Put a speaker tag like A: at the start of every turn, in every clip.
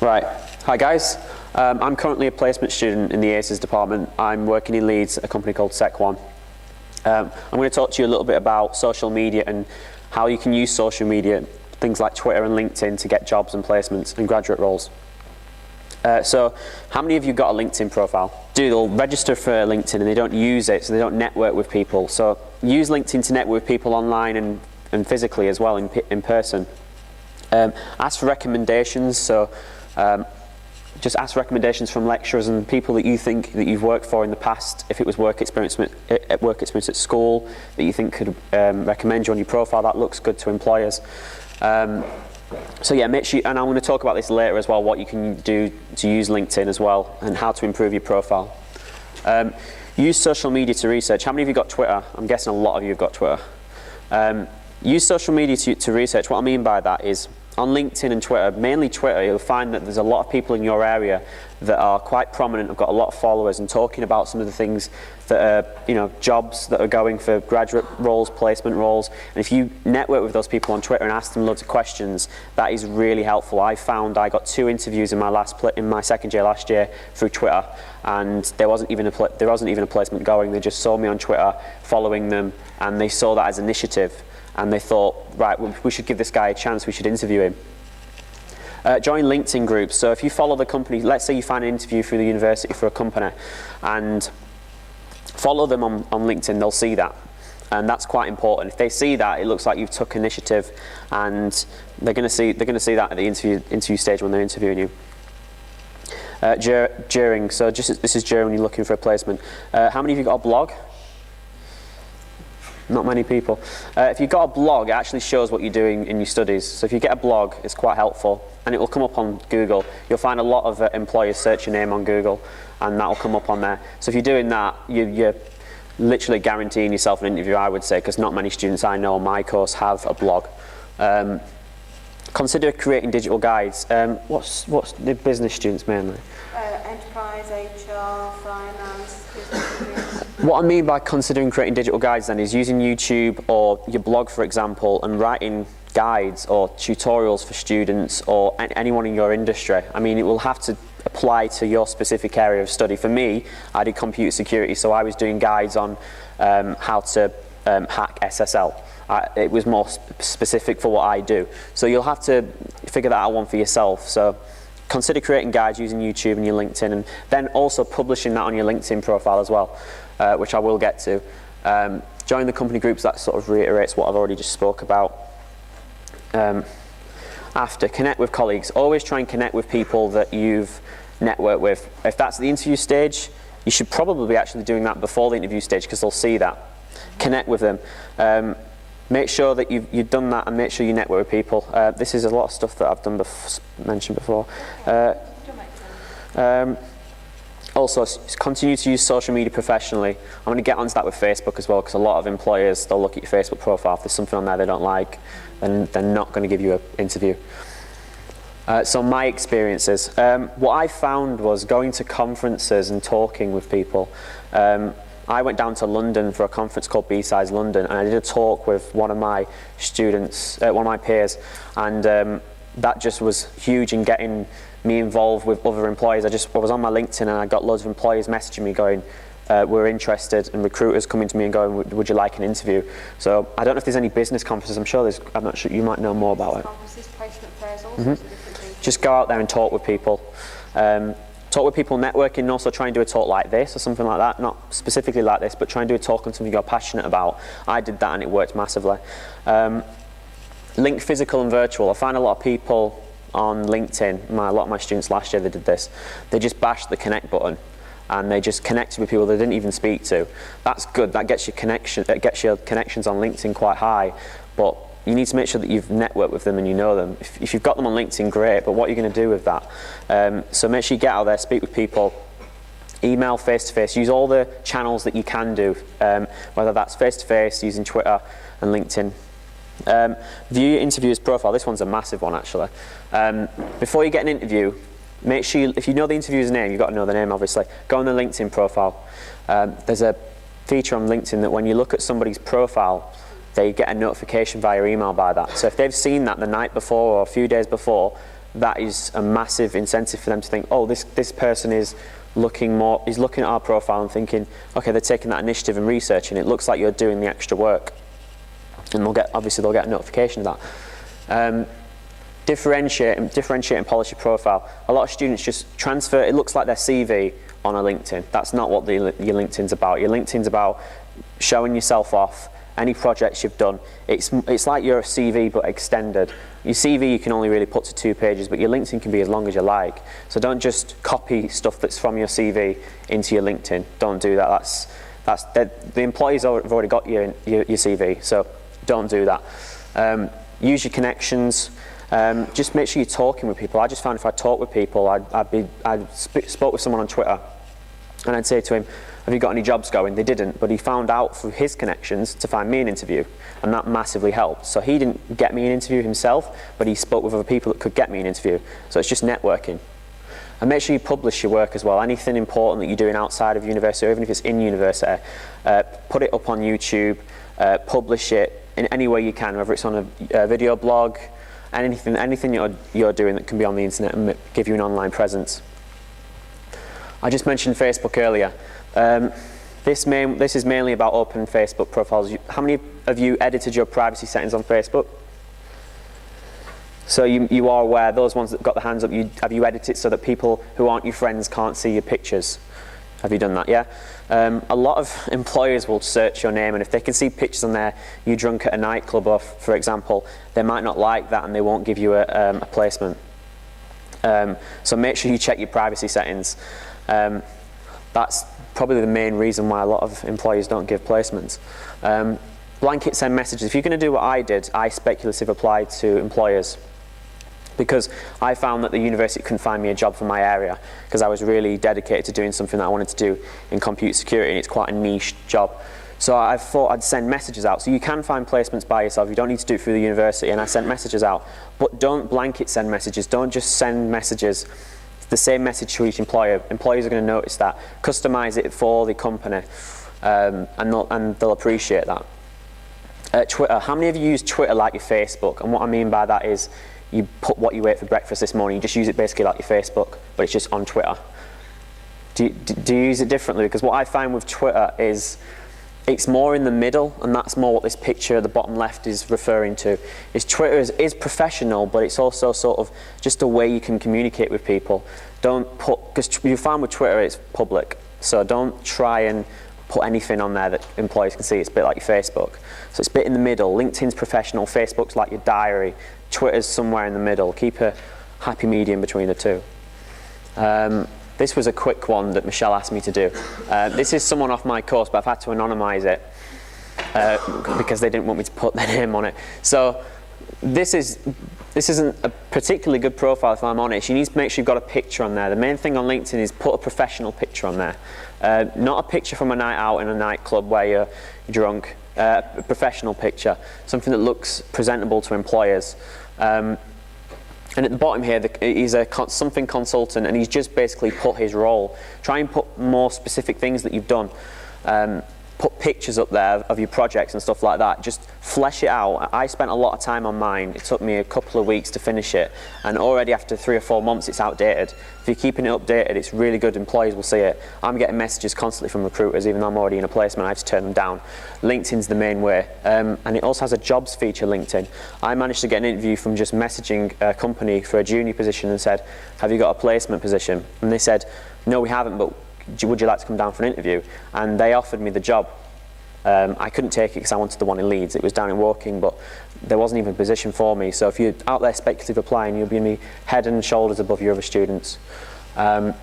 A: Right. Hi guys. I'm currently a placement student in the ACES department. I'm working in Leeds at a company called Sec1. I'm going to talk to you a little bit about social media and how you can use social media, things like Twitter and LinkedIn, to get jobs and placements and graduate roles. So how many of you got a LinkedIn profile? They'll register for LinkedIn and they don't use it, so they don't network with people. So use LinkedIn to network with people online and physically as well, in person. Ask for recommendations, so just ask recommendations from lecturers and people that you think that you've worked for in the past. If it was work experience at school that you think could recommend you on your profile, that looks good to employers. So yeah, make sure, and I'm going to talk about this later as well, what you can do to use LinkedIn as well, and how to improve your profile. Use social media to research. How many of you got Twitter? I'm guessing a lot of you have got Twitter. Use social media to research. What I mean by that is, on LinkedIn and Twitter, mainly Twitter, you'll find that there's a lot of people in your area that are quite prominent, have got a lot of followers, and talking about some of the things that are, jobs that are going for graduate roles, placement roles. And if you network with those people on Twitter and ask them loads of questions, that is really helpful. I found I got 2 interviews in my second year last year through Twitter, and there wasn't even a placement going. They just saw me on Twitter, following them, and they saw that as initiative. And they thought, right, we should give this guy a chance, we should interview him. Join LinkedIn groups. So if you follow the company, let's say you find an interview through the university for a company, and follow them on LinkedIn, they'll see that. And that's quite important. If they see that, it looks like you've took initiative, and they're going to see that at the interview stage when they're interviewing you. During, so this is during when you're looking for a placement. How many of you got a blog? Not many people. If you've got a blog, it actually shows what you're doing in your studies. So if you get a blog, it's quite helpful, and it will come up on Google. You'll find a lot of employers search your name on Google, and that will come up on there. So if you're doing that, you're literally guaranteeing yourself an interview, I would say, because not many students I know on my course have a blog. Consider creating digital guides. What's the business students mainly?
B: Enterprise, HR, finance, business reviews.
A: What I mean by considering creating digital guides then is using YouTube or your blog, for example, and writing guides or tutorials for students or anyone in your industry. I mean, it will have to apply to your specific area of study. For me, I did computer security, so I was doing guides on how to hack SSL. It was more specific for what I do. So you'll have to figure that out one for yourself. So consider creating guides using YouTube and your LinkedIn, and then also publishing that on your LinkedIn profile as well, which I will get to. Join the company groups. That sort of reiterates what I've already just spoke about. After, connect with colleagues. Always try and connect with people that you've networked with. If that's the interview stage, you should probably be actually doing that before the interview stage, because they'll see that. Connect with them. Make sure that you've done that, and make sure you network with people. This is a lot of stuff that I've mentioned before. Also, continue to use social media professionally. I'm going to get onto that with Facebook as well, because a lot of employers, they'll look at your Facebook profile. If there's something on there they don't like, then they're not going to give you an interview. So my experiences. What I found was going to conferences and talking with people. I went down to London for a conference called B-Sides London, and I did a talk with one of my students, one of my peers, and that just was huge in getting me involved with other employers. I was on my LinkedIn, and I got loads of employers messaging me going, we're interested, and recruiters coming to me and going, would you like an interview? So I don't know if there's any business conferences. I'm not sure, you might know more about it.
B: Conferences, placement fairs, all sorts of different things.
A: Just go out there and talk with people. Talk with people, networking, and also try and do a talk like this or something like that. Not specifically like this, but try and do a talk on something you're passionate about. I did that and it worked massively. Link physical and virtual. I find a lot of people on LinkedIn, a lot of my students last year, they did this. They just bashed the connect button and they just connected with people they didn't even speak to. That's good, that gets your connections on LinkedIn quite high, but you need to make sure that you've networked with them and you know them. If you've got them on LinkedIn, great, but what are you going to do with that? So make sure you get out there, speak with people, email face-to-face, use all the channels that you can do, whether that's face-to-face, using Twitter and LinkedIn. View your interviewer's profile. This one's a massive one, actually. Before you get an interview, make sure, if you know the interviewer's name, you've got to know the name, obviously. Go on the LinkedIn profile. There's a feature on LinkedIn that when you look at somebody's profile, they get a notification via email by that. So if they've seen that the night before or a few days before, that is a massive incentive for them to think, oh, this person is looking at our profile and thinking, okay, they're taking that initiative and researching. It looks like you're doing the extra work, and obviously they'll get a notification of that. Differentiate and polish your profile. A lot of students just transfer. It looks like their CV on a LinkedIn. That's not what your LinkedIn's about. Your LinkedIn's about showing yourself off, any projects you've done. It's like your CV but extended. Your CV you can only really put to 2 pages, but your LinkedIn can be as long as you like. So don't just copy stuff that's from your CV into your LinkedIn. Don't do that. The employees have already got your CV, so don't do that. Use your connections. Just make sure you're talking with people. I just found if I talk with people, I spoke with someone on Twitter, and I'd say to him, have you got any jobs going? They didn't, but he found out through his connections to find me an interview, and that massively helped. So he didn't get me an interview himself, but he spoke with other people that could get me an interview. So it's just networking. And make sure you publish your work as well. Anything important that you're doing outside of university, or even if it's in university, put it up on YouTube, publish it in any way you can, whether it's on a video blog, anything you're doing that can be on the internet and give you an online presence. I just mentioned Facebook earlier. This is mainly about open Facebook profiles. How many of you edited your privacy settings on Facebook? So you are aware, those ones that got the hands up, have you edited it so that people who aren't your friends can't see your pictures? Have you done that? Yeah. A lot of employers will search your name, and if they can see pictures on there, you drunk at a nightclub, or for example, they might not like that and they won't give you a placement. So make sure you check your privacy settings. That's probably the main reason why a lot of employers don't give placements. Blanket send messages. If you're going to do what I did, I speculative applied to employers, because I found that the university couldn't find me a job for my area, because I was really dedicated to doing something that I wanted to do in computer security, and it's quite a niche job. So I thought I'd send messages out. So you can find placements by yourself. You don't need to do it through the university, and I sent messages out. But don't blanket send messages. Don't just send messages, the same message to each employer. Employers are going to notice that. Customize it for the company, and they'll appreciate that. Twitter. How many of you use Twitter like your Facebook? And what I mean by that is, you put what you ate for breakfast this morning, you just use it basically like your Facebook, but it's just on Twitter. Do you use it differently? Because what I find with Twitter is it's more in the middle, and that's more what this picture at the bottom left is referring to. Twitter is professional, but it's also sort of just a way you can communicate with people. Because you find with Twitter it's public, so don't try and put anything on there that employees can see. It's a bit like your Facebook. So it's a bit in the middle. LinkedIn's professional, Facebook's like your diary, Twitter's somewhere in the middle. Keep a happy medium between the two. This was a quick one that Michelle asked me to do. This is someone off my course, but I've had to anonymise it because they didn't want me to put their name on it. So this isn't a particularly good profile, if I'm honest. You need to make sure you've got a picture on there. The main thing on LinkedIn is put a professional picture on there. Not a picture from a night out in a nightclub where you're drunk. A professional picture, something that looks presentable to employers. And at the bottom here, he's a something consultant, and he's just basically put his role. Try and put more specific things that you've done. Put pictures up there of your projects and stuff like that. Just flesh it out. I spent a lot of time on mine. It took me a couple of weeks to finish it, and already after 3 or 4 months it's outdated. If you're keeping it updated, it's really good. Employees will see it. I'm getting messages constantly from recruiters, even though I'm already in a placement. I have to turn them down. LinkedIn's the main way, and it also has a jobs feature, LinkedIn. I managed to get an interview from just messaging a company for a junior position and said, have you got a placement position? And they said, no, we haven't, but would you like to come down for an interview? And they offered me the job. I couldn't take it because I wanted the one in Leeds. It was down in Woking, but there wasn't even a position for me. So if you're out there speculative applying, you'll be head and shoulders above your other students. That's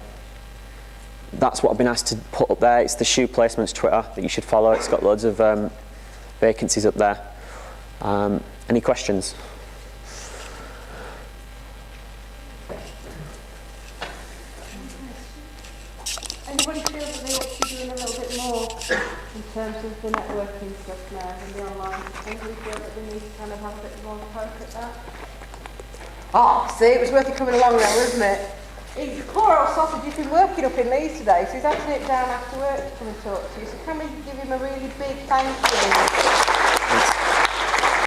A: what I've been asked to put up there. It's the Shoe Placements Twitter that you should follow. It's got loads of vacancies up there. Any questions?
B: Anybody feel that they ought to be doing a little bit more in terms of the networking stuff now and the online? Anybody feel that they need to kind of have a bit more poke at that?
C: Oh, see, it was worth it coming along now, wasn't it? Poor old sausage, he's been working up in Leeds today, so he's had to nip down after work to come and talk to you. So can we give him a really big thank you?